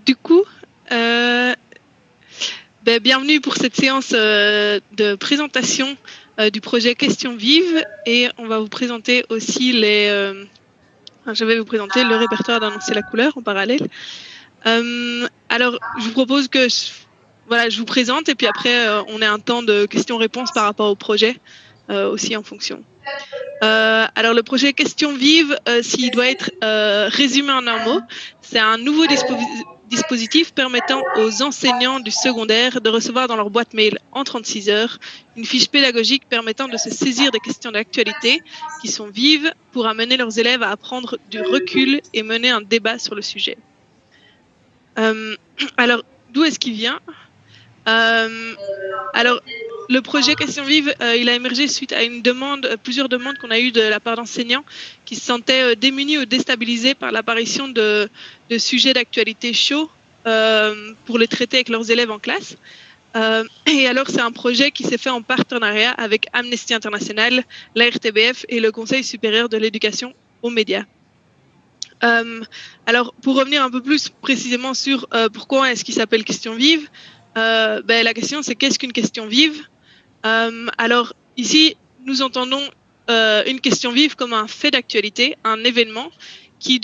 Du coup, bienvenue pour cette séance de présentation du projet Questions Vives, et on va vous présenter aussi je vais vous présenter le répertoire d'Annoncer la couleur en parallèle. Alors, je vous propose que je vous présente, et puis après on ait un temps de questions-réponses par rapport au projet aussi en fonction. Alors le projet Questions Vives, s'il doit être résumé en un mot, c'est un nouveau dispositif permettant aux enseignants du secondaire de recevoir dans leur boîte mail en 36 heures une fiche pédagogique permettant de se saisir des questions d'actualité qui sont vives pour amener leurs élèves à prendre du recul et mener un débat sur le sujet. Alors, d'où est-ce qu'il vient ? Alors, le projet Questions Vives, il a émergé suite à plusieurs demandes qu'on a eues de la part d'enseignants qui se sentaient démunis ou déstabilisés par l'apparition de sujets d'actualité chauds pour les traiter avec leurs élèves en classe. Et alors, c'est un projet qui s'est fait en partenariat avec Amnesty International, la RTBF et le Conseil supérieur de l'éducation aux médias. Alors, pour revenir un peu plus précisément sur pourquoi est-ce qu'il s'appelle Questions Vives, la question, c'est qu'est-ce qu'une question vive ? Alors, ici, nous entendons une question vive comme un fait d'actualité, un événement qui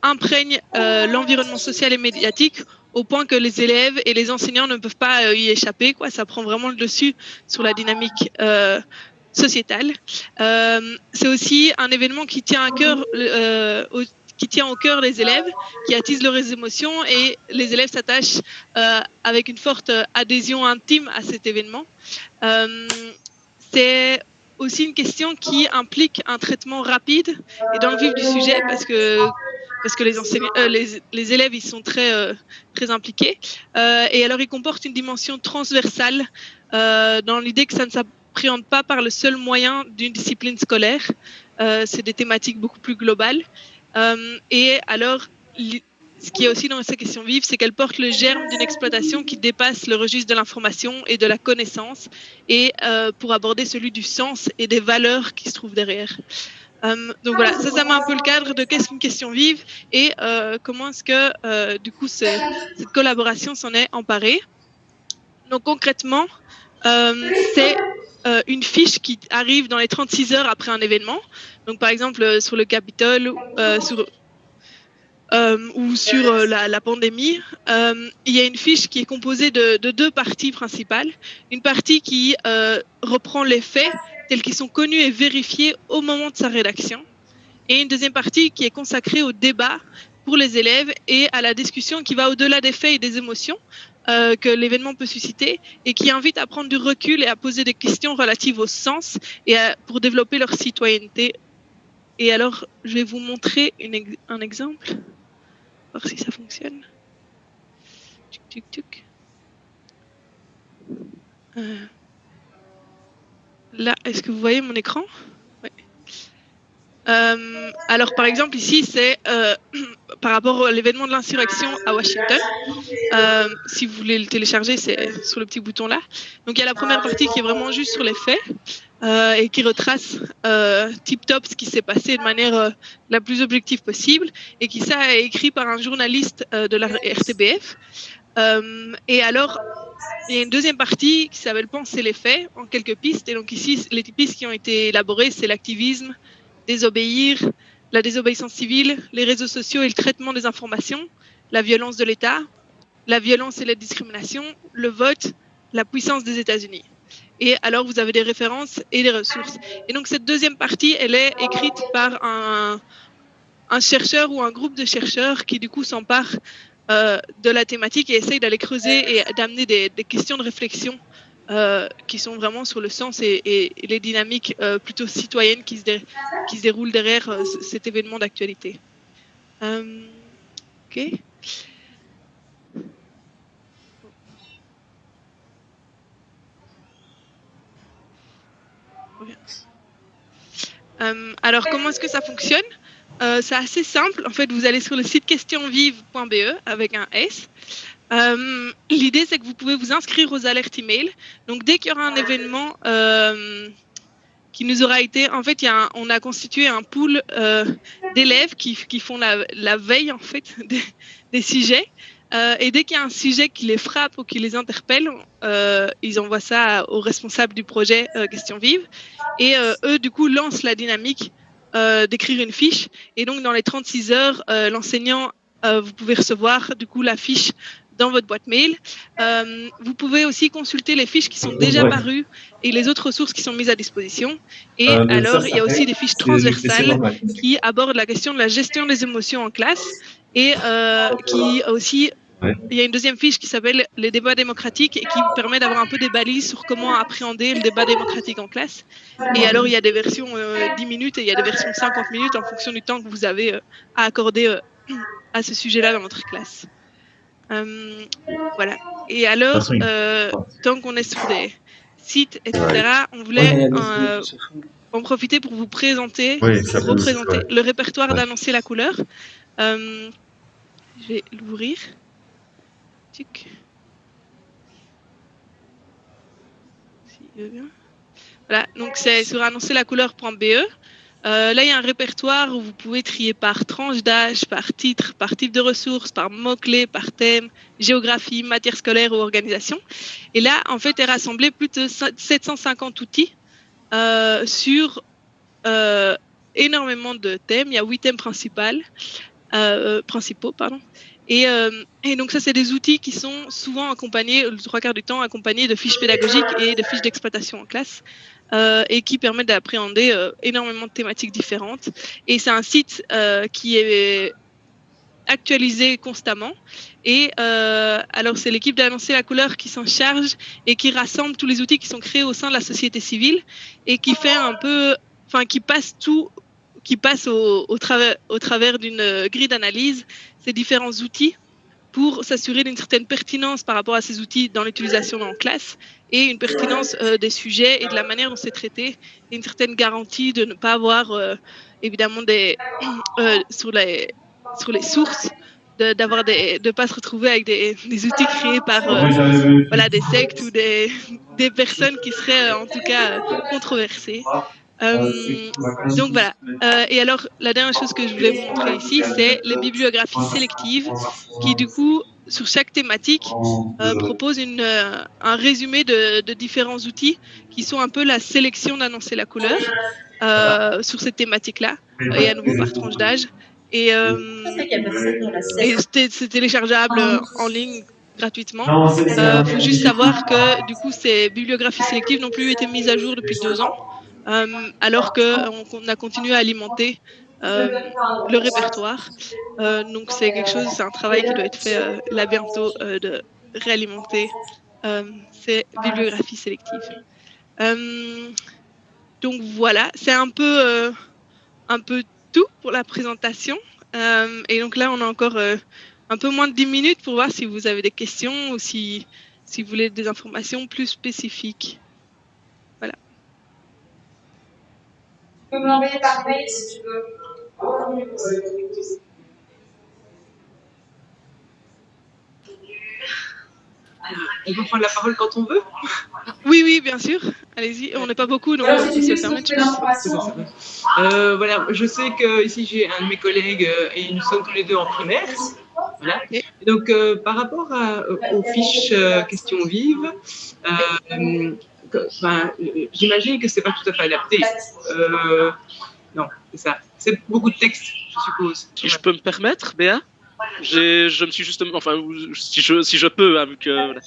imprègne l'environnement social et médiatique au point que les élèves et les enseignants ne peuvent pas y échapper, quoi. Ça prend vraiment le dessus sur la dynamique sociétale. C'est aussi un événement qui tient à cœur qui tient au cœur les élèves, qui attise leurs émotions, et les élèves s'attachent avec une forte adhésion intime à cet événement. C'est aussi une question qui implique un traitement rapide et dans le vif du sujet, parce que les élèves ils sont très impliqués. Et alors, il comporte une dimension transversale dans l'idée que ça ne s'appréhende pas par le seul moyen d'une discipline scolaire. C'est des thématiques beaucoup plus globales. Et alors, ce qui est aussi dans ces questions vives, c'est qu'elle porte le germe d'une exploitation qui dépasse le registre de l'information et de la connaissance, et pour aborder celui du sens et des valeurs qui se trouvent derrière. Donc voilà, ça met un peu le cadre de qu'est-ce qu'une question vive et comment est-ce que du coup cette collaboration s'en est emparée. Donc concrètement, c'est une fiche qui arrive dans les 36 heures après un événement. Donc par exemple sur le Capitole, ou sur la pandémie, il y a une fiche qui est composée de deux parties principales. Une partie qui reprend les faits tels qu'ils sont connus et vérifiés au moment de sa rédaction, et une deuxième partie qui est consacrée au débat pour les élèves et à la discussion qui va au-delà des faits et des émotions que l'événement peut susciter, et qui invite à prendre du recul et à poser des questions relatives au sens et pour développer leur citoyenneté. Et alors, je vais vous montrer un exemple, voir si ça fonctionne. Tuc, tuc, tuc. Là, est-ce que vous voyez mon écran ? Oui. Alors, par exemple, ici, c'est par rapport à l'événement de l'insurrection à Washington. Si vous voulez le télécharger, c'est sur le petit bouton là. Donc, il y a la première partie qui est vraiment juste sur les faits et qui retrace tip-top ce qui s'est passé de manière la plus objective possible, et qui ça est écrit par un journaliste de la RTBF. Et alors, il y a une deuxième partie qui s'appelle Penser les faits en quelques pistes. Et donc ici, les pistes qui ont été élaborées, c'est l'activisme, désobéir, la désobéissance civile, les réseaux sociaux et le traitement des informations, la violence de l'État, la violence et la discrimination, le vote, la puissance des États-Unis. Et alors, vous avez des références et des ressources. Et donc, cette deuxième partie, elle est écrite par un chercheur ou un groupe de chercheurs qui, du coup, s'empare de la thématique et essaye d'aller creuser et d'amener des questions de réflexion qui sont vraiment sur le sens et les dynamiques plutôt citoyennes qui se déroulent derrière cet événement d'actualité. Ok. Alors, comment est-ce que ça fonctionne ? C'est assez simple. En fait, vous allez sur le site questionvive.be avec un S. L'idée, c'est que vous pouvez vous inscrire aux alertes email. Donc, dès qu'il y aura un événement qui nous aura été... En fait, on a constitué un pool d'élèves qui font la veille, en fait, des sujets. Et dès qu'il y a un sujet qui les frappe ou qui les interpelle, ils envoient ça aux responsables du projet Questions Vives. Et eux, du coup, lancent la dynamique d'écrire une fiche. Et donc, dans les 36 heures, l'enseignant, vous pouvez recevoir, du coup, la fiche dans votre boîte mail. Vous pouvez aussi consulter les fiches qui sont déjà parues et les autres ressources qui sont mises à disposition. Et alors, il y a aussi des fiches transversales qui abordent la question de la gestion des émotions en classe et qui aussi... Il y a une deuxième fiche qui s'appelle les débats démocratiques et qui permet d'avoir un peu des balises sur comment appréhender le débat démocratique en classe. Et alors, il y a des versions 10 minutes et il y a des versions 50 minutes en fonction du temps que vous avez à accorder à ce sujet-là dans votre classe. Voilà. Et alors, tant qu'on est sur des sites, etc., on voulait en profiter pour vous présenter, représenter le répertoire d'Annoncer la couleur. Je vais l'ouvrir. Voilà, donc c'est sur annoncerlacouleur.be. Là, il y a un répertoire où vous pouvez trier par tranche d'âge, par titre, par type de ressources, par mots-clés, par thème, géographie, matière scolaire ou organisation. Et là, en fait, est rassemblé plus de 750 outils sur énormément de thèmes. Il y a 8 thèmes principaux. Et donc ça, c'est des outils qui sont souvent accompagnés, le 3/4 du temps, accompagnés de fiches pédagogiques et de fiches d'exploitation en classe, et qui permettent d'appréhender énormément de thématiques différentes. Et c'est un site qui est actualisé constamment. Et alors, c'est l'équipe d'Annoncer la couleur qui s'en charge et qui rassemble tous les outils qui sont créés au sein de la société civile et qui fait un peu, qui passe au travers d'une grille d'analyse ces différents outils pour s'assurer d'une certaine pertinence par rapport à ces outils dans l'utilisation en classe et une pertinence des sujets et de la manière dont c'est traité et une certaine garantie de ne pas avoir évidemment sur les sources de pas se retrouver avec des outils créés par des sectes ou des personnes qui seraient en tout cas controversées. Donc voilà. Et alors, la dernière chose que je voulais vous montrer ici, c'est les bibliographies sélectives qui, du coup, sur chaque thématique, proposent un résumé de différents outils qui sont un peu la sélection d'Annoncer la couleur sur cette thématique-là, et à nouveau par tranche d'âge. Et c'est téléchargeable en ligne gratuitement. Faut juste savoir que, du coup, ces bibliographies sélectives n'ont plus été mises à jour depuis 2 ans. Alors qu'on a continué à alimenter le répertoire. Donc c'est un travail qui doit être fait là bientôt de réalimenter ces bibliographies sélectives. Donc voilà, c'est un peu tout pour la présentation. Et donc là, on a encore un peu moins de 10 minutes pour voir si vous avez des questions ou si vous voulez des informations plus spécifiques. Voilà. Tu peux me l'envoyer par mail si tu veux. On peut prendre la parole quand on veut? Oui, bien sûr. Allez-y. On n'est pas beaucoup, donc on peut se le permettre, je pense. Voilà, je sais que ici j'ai un de mes collègues et nous sommes tous les deux en primaire. Voilà. Et donc, par rapport aux fiches questions vives, j'imagine que c'est pas tout à fait adapté. Non, c'est ça. C'est beaucoup de texte, je suppose. Si je peux me permettre, Béa, je me suis justement, si je peux, hein, vu que,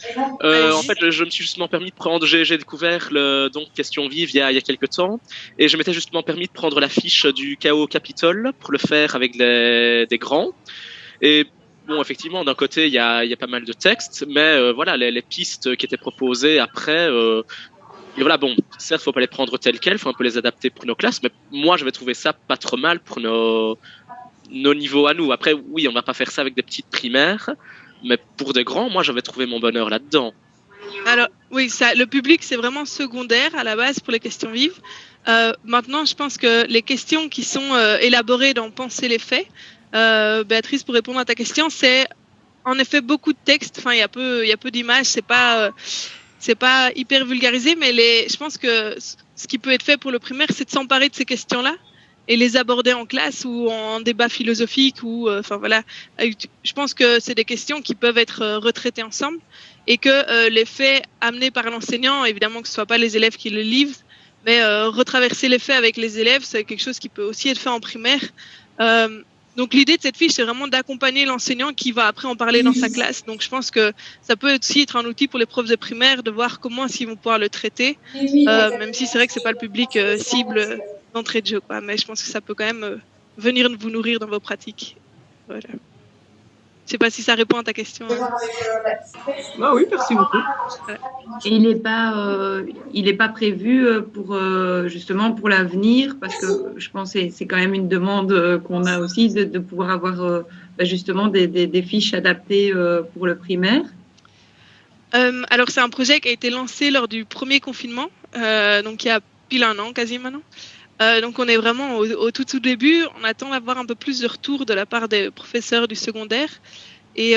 en fait, je me suis justement permis de prendre, j'ai découvert donc Question Vive il y a quelques temps, et je m'étais justement permis de prendre la fiche du chaos au Capitole pour le faire avec des grands. Et bon, effectivement, d'un côté, il y a pas mal de textes, mais voilà, les pistes qui étaient proposées après. Et voilà, bon, certes, faut pas les prendre telles quelles, faut un peu les adapter pour nos classes, mais moi, j'avais trouvé ça pas trop mal pour nos niveaux à nous. Après, oui, on va pas faire ça avec des petites primaires, mais pour des grands, moi, j'avais trouvé mon bonheur là-dedans. Alors, oui, le public, c'est vraiment secondaire à la base pour les questions vives. Maintenant, je pense que les questions qui sont élaborées dans Penser les faits, Béatrice, pour répondre à ta question, c'est en effet beaucoup de textes. Enfin, il y a peu d'images. c'est pas hyper vulgarisé, mais je pense que ce qui peut être fait pour le primaire, c'est de s'emparer de ces questions-là et les aborder en classe ou en débat philosophique ou enfin voilà. Je pense que c'est des questions qui peuvent être retraitées ensemble et que les faits amenés par l'enseignant, évidemment que ce soit pas les élèves qui le livrent, mais retraverser les faits avec les élèves, c'est quelque chose qui peut aussi être fait en primaire. Donc l'idée de cette fiche, c'est vraiment d'accompagner l'enseignant qui va après en parler dans sa classe. Donc je pense que ça peut aussi être un outil pour les profs de primaire de voir comment ils vont pouvoir le traiter, même si c'est vrai que c'est pas le public cible d'entrée de jeu, quoi. Mais je pense que ça peut quand même venir vous nourrir dans vos pratiques. Voilà. Je sais pas si ça répond à ta question. Ah oui, merci beaucoup. Et il n'est pas prévu pour justement pour l'avenir, parce que je pense que c'est quand même une demande qu'on a aussi de pouvoir avoir justement des fiches adaptées pour le primaire. Alors c'est un projet qui a été lancé lors du premier confinement, donc il y a pile un an quasi maintenant. Donc on est vraiment au tout début. On attend d'avoir un peu plus de retours de la part des professeurs du secondaire. Et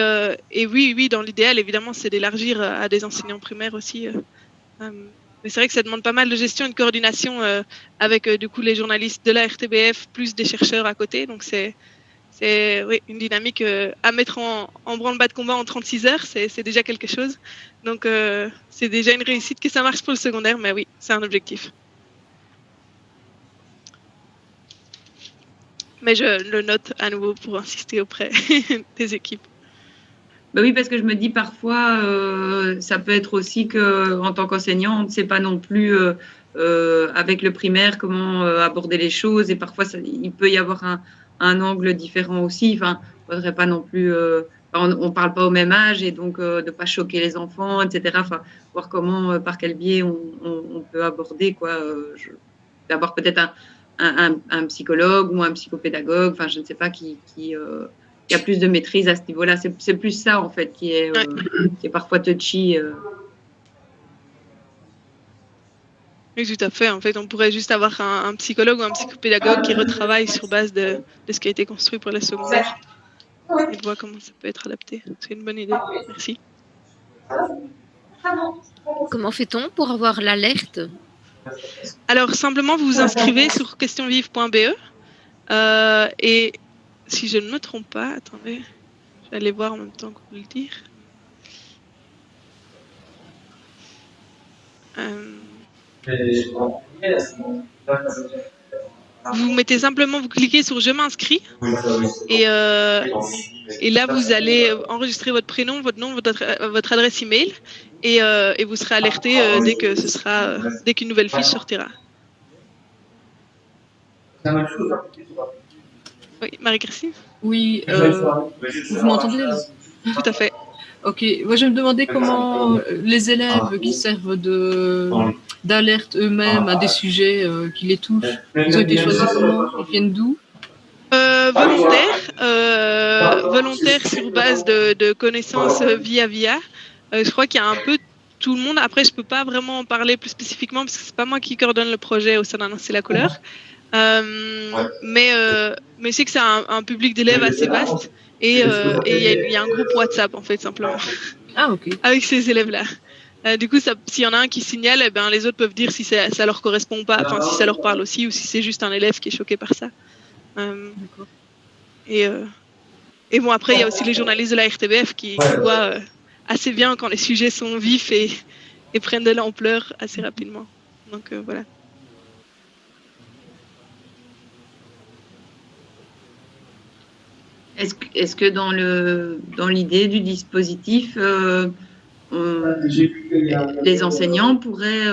oui, dans l'idéal, évidemment, c'est d'élargir à des enseignants primaires aussi. Mais c'est vrai que ça demande pas mal de gestion et de coordination avec du coup les journalistes de la RTBF plus des chercheurs à côté. Donc c'est une dynamique à mettre en branle-bas de combat en 36 heures. C'est déjà quelque chose. Donc c'est déjà une réussite que ça marche pour le secondaire. Mais oui, c'est un objectif. Mais je le note à nouveau pour insister auprès des équipes. Ben oui, parce que je me dis parfois, ça peut être aussi qu'en tant qu'enseignant, on ne sait pas non plus avec le primaire comment aborder les choses. Et parfois, il peut y avoir un angle différent aussi. Enfin, il ne faudrait pas non plus... on ne parle pas au même âge et donc de ne pas choquer les enfants, etc. Enfin, voir comment, par quel biais on peut aborder, quoi. D'avoir peut-être un psychologue ou un psychopédagogue, enfin je ne sais pas, qui a plus de maîtrise à ce niveau-là. C'est plus ça en fait qui est parfois touchy. Oui, tout à fait. En fait, on pourrait juste avoir un psychologue ou un psychopédagogue qui retravaille sur base de ce qui a été construit pour les secondaires et de voir comment ça peut être adapté. C'est une bonne idée. Merci. Comment fait-on pour avoir l'alerte ? Alors, simplement, vous vous inscrivez sur questionvive.be et si je ne me trompe pas, attendez, je vais aller voir en même temps que vous le dire. Vous mettez simplement, vous cliquez sur je m'inscris et là vous allez enregistrer votre prénom, votre nom, votre adresse email et vous serez alerté dès qu'une nouvelle fiche sortira. Oui, Marie-Christine ? Oui, vous m'entendez là ? Tout à fait. Ok, moi je me demandais comment les élèves qui servent d'alerte eux-mêmes à des sujets qui les touchent, ils ont été choisis comment ? Ils viennent d'où ? Volontaires sur base de connaissances via. Je crois qu'il y a un peu tout le monde. Après, je peux pas vraiment en parler plus spécifiquement parce que c'est pas moi qui coordonne le projet au sein d'Annoncer la couleur. Mais je sais que c'est un public d'élèves assez vaste et il y a un groupe WhatsApp en fait simplement. Ah ok. Avec ces élèves-là. Du coup, s'il y en a un qui signale, eh ben, les autres peuvent dire si ça leur correspond pas, enfin si ça leur parle aussi ou si c'est juste un élève qui est choqué par ça. D'accord. Et bon, après, il y a aussi les journalistes de la RTBF qui voient assez bien quand les sujets sont vifs et prennent de l'ampleur assez rapidement. Donc voilà. Est-ce que dans l'idée du dispositif, les enseignants pourraient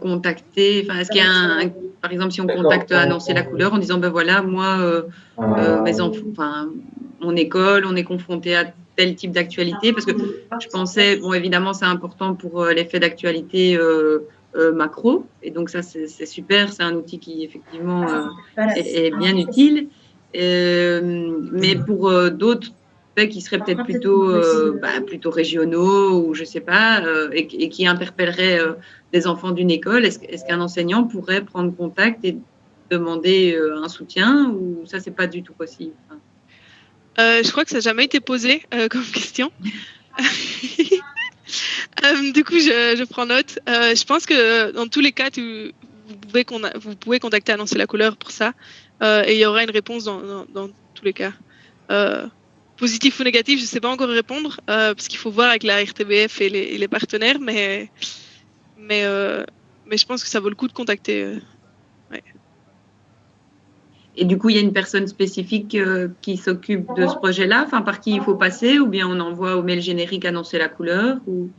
contacter, enfin, est-ce qu'il y a par exemple, si on contacte Annoncer la couleur en disant, ben voilà, moi, mes enfants, enfin, mon école, on est confronté à tel type d'actualité, parce que je pensais, bon, évidemment, c'est important pour l'effet d'actualité macro, et donc ça, c'est super, c'est un outil qui, effectivement, est bien utile, mais pour d'autres qui seraient peut-être plutôt régionaux ou je sais pas, et qui interpelleraient des enfants d'une école, est-ce qu'un enseignant pourrait prendre contact et demander un soutien, ou ça c'est pas du tout possible? Je crois que ça n'a jamais été posé comme question. Du coup, je prends note. Je pense que dans tous les cas, vous pouvez contacter Annoncer la couleur pour ça. Et il y aura une réponse dans tous les cas. Positif ou négatif, je ne sais pas encore répondre, parce qu'il faut voir avec la RTBF et les partenaires, mais je pense que ça vaut le coup de contacter. Ouais. Et du coup, il y a une personne spécifique qui s'occupe de ce projet-là, par qui il faut passer, ou bien on envoie au mail générique Annoncer la couleur ou...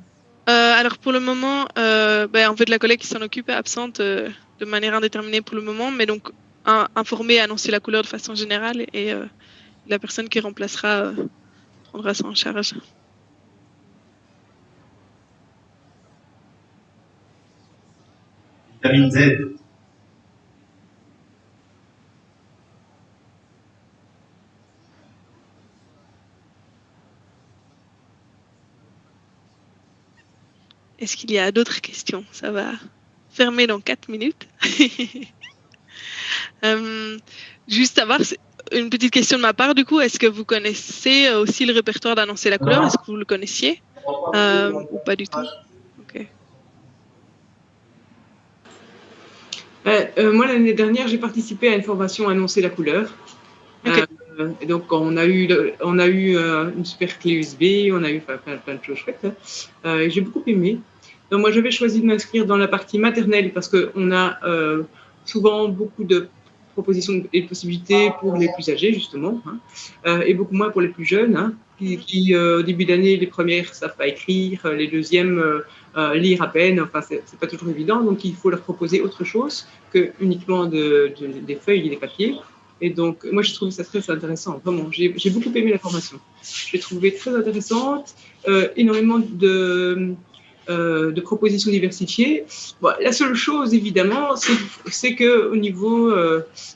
Alors pour le moment, en fait la collègue qui s'en occupe est absente de manière indéterminée pour le moment, mais donc informer, annoncer la couleur de façon générale et la personne qui remplacera prendra ça en charge. Vitamine Z. Est-ce qu'il y a d'autres questions? Ça va fermer dans 4 minutes. Juste savoir, une petite question de ma part, du coup, est-ce que vous connaissez aussi le répertoire d'Annoncer la couleur? Est-ce que vous le connaissiez ou pas du tout? Okay. Moi, l'année dernière, j'ai participé à une formation Annoncer la couleur. Okay. Et donc, on a eu une super clé USB, on a eu plein de choses chouettes. Et j'ai beaucoup aimé. Donc, moi, j'avais choisi de m'inscrire dans la partie maternelle parce qu'on a souvent beaucoup de propositions et de possibilités pour les plus âgés, justement, et beaucoup moins pour les plus jeunes, qui au début d'année, les premières ne savent pas écrire, les deuxièmes lire à peine, enfin, c'est pas toujours évident. Donc, il faut leur proposer autre chose que uniquement des feuilles et des papiers. Et donc, moi, je trouve ça très intéressant, vraiment. J'ai beaucoup aimé la formation. Je l'ai trouvée très intéressante, énormément de propositions diversifiées. Bon, la seule chose, évidemment, c'est qu'au niveau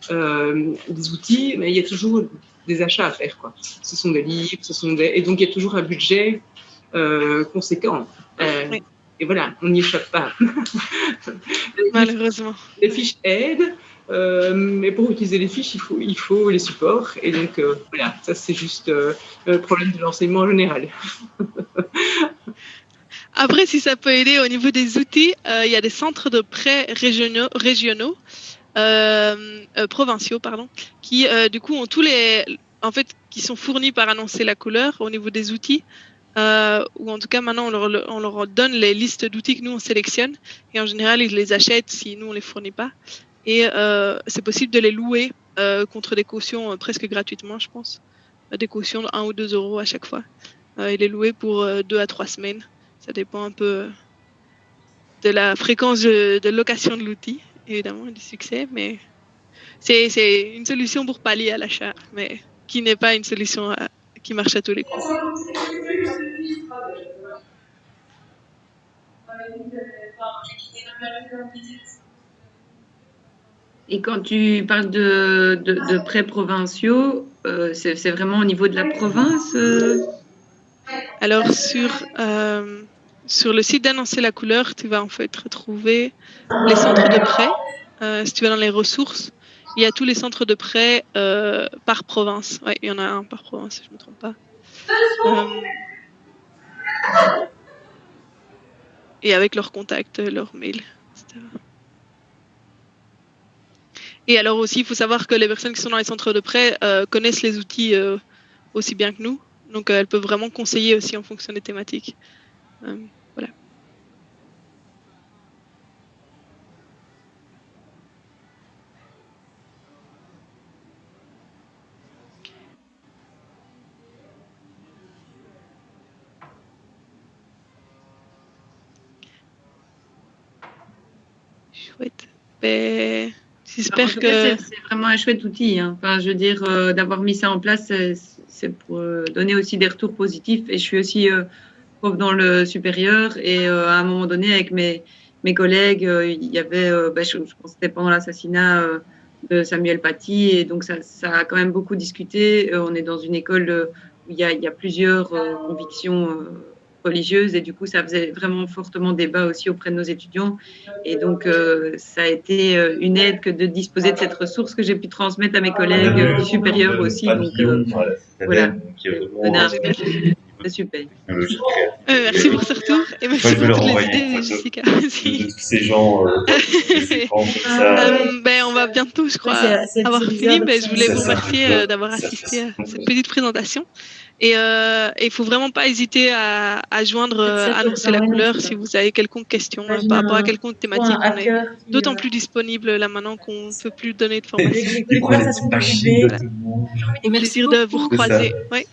des outils, il y a toujours des achats à faire, quoi. Ce sont des livres, et donc il y a toujours un budget conséquent. Oui. Et voilà, on n'y échappe pas. Malheureusement. Les fiches aident. Mais pour utiliser les fiches, il faut les supports. Et donc, voilà, ça, c'est juste le problème de l'enseignement en général. Après, si ça peut aider au niveau des outils, il y a des centres de prêt régionaux, provinciaux, pardon, qui, du coup, ont qui sont fournis par Annoncer la couleur au niveau des outils. Ou en tout cas, maintenant, on leur donne les listes d'outils que nous, on sélectionne. Et en général, ils les achètent si nous, on ne les fournit pas. Et c'est possible de les louer contre des cautions presque gratuitement, je pense. Des cautions de 1 ou 2 euros à chaque fois. Et les louer pour 2 à 3 semaines. Ça dépend un peu de la fréquence de location de l'outil, évidemment, et du succès. Mais c'est une solution pour pallier à l'achat, mais qui n'est pas une solution qui marche à tous les coups. Et quand tu parles de prêts provinciaux, c'est vraiment au niveau de la province Alors, sur le site d'Annoncer la couleur, tu vas en fait retrouver les centres de prêt. Si tu vas dans les ressources, il y a tous les centres de prêt par province. Oui, il y en a un par province, si je ne me trompe pas. Et avec leurs contacts, leur mail, etc. Et alors aussi, il faut savoir que les personnes qui sont dans les centres de prêt connaissent les outils aussi bien que nous. Donc, elles peuvent vraiment conseiller aussi en fonction des thématiques. Voilà. Chouette. Ben, j'espère que... C'est vraiment un chouette outil. Enfin, je veux dire, d'avoir mis ça en place, c'est pour donner aussi des retours positifs. Et je suis aussi prof dans le supérieur. Et à un moment donné, avec mes collègues, il y avait, je pense que c'était pendant l'assassinat de Samuel Paty. Et donc, ça a quand même beaucoup discuté. On est dans une école où il y a plusieurs convictions religieuses. Et du coup, ça faisait vraiment fortement débat aussi auprès de nos étudiants. Et donc, ça a été une aide que de disposer de cette ressource que j'ai pu transmettre à mes collègues supérieurs aussi. Donc, voilà. C'est super. technologique. Merci pour ce retour et merci Moi, je vais pour leur toutes les envoyer idées, une photo Jessica. de tous ces gens des écrans comme ça. On va bientôt, je crois, avoir fini, mais je voulais vous remercier d'avoir assisté à cette petite présentation. Et il faut vraiment pas hésiter à joindre Annoncer la couleur si vous avez quelconque question par rapport à quelconque thématique. On est d'autant plus disponible là maintenant qu'on ne peut plus donner de formation. Du coup, elle est pas chier de tout le monde. Au plaisir de vous recroiser. Ouais.